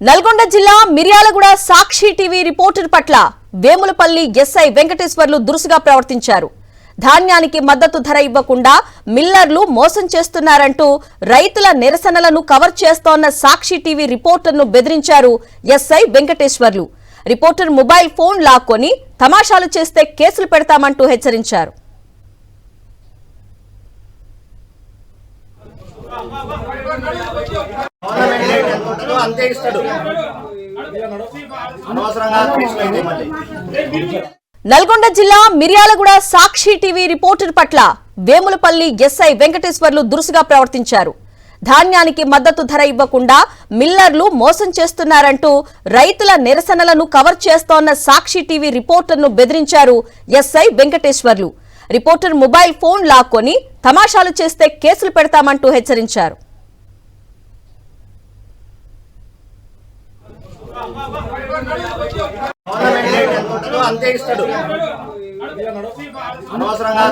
నల్గొండ జిల్లా మిర్యాలగూడ సాక్షి TV reporter పట్ల Vemulapalli SI Venkateswarlu దురుసుగా ప్రవర్తించారు. ధాన్యానికి మద్దతు ధర ఇవ్వకుండా మిల్లర్లు మోసం చేస్తున్నారంటూ రైతుల నిరసనలను కవర్ చేస్తోన్న సాక్షి టీవీ రిపోర్టర్ను బెదిరించారు SI Venkateswarlu. Reporter mobile phone లాక్కొని తమాషాలు చేస్తే కేసులు పెడతామంటూ హెచ్చరించారు. నల్గొండ జిల్లా మిర్యాలగూడ సాక్షి టీవీ రిపోర్టర్ పట్ల వేములపల్లి ఎస్ఐ వెంకటేశ్వర్లు దురుసుగా ప్రవర్తించారు. ధాన్యానికి మద్దతు ధర ఇవ్వకుండా మిల్లర్లు మోసం చేస్తున్నారంటూ రైతుల నిరసనలను కవర్ చేస్తోన్న సాక్షి టీవీ రిపోర్టర్ను బెదిరించారు SI Venkateswarlu. Reporter mobile phone లాక్కొని తమాషాలు చేస్తే కేసులు పెడతామంటూ హెచ్చరించారు. అంతే ఇస్తాడు. అనవసరంగా